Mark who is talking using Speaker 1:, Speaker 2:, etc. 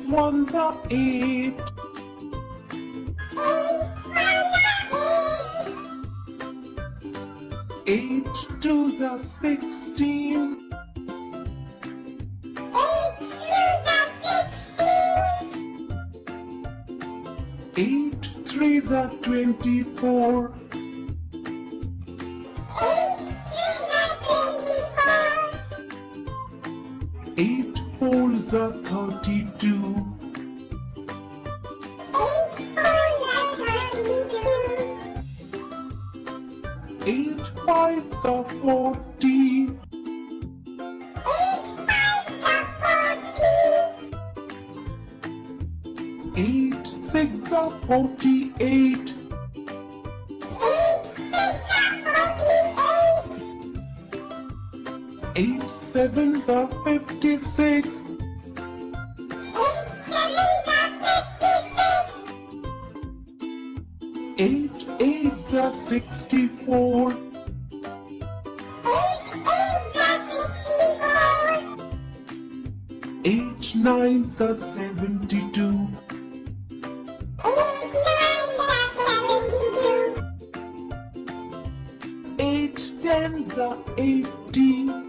Speaker 1: ones are 8. 8 twos are 16. 8 threes are 24. 8 fours are 32. 8 fives are 40. 8 sixes are 48. 8 sevens are 56. 8 eights are 64. 8 nines are 72. 8 tens are 80.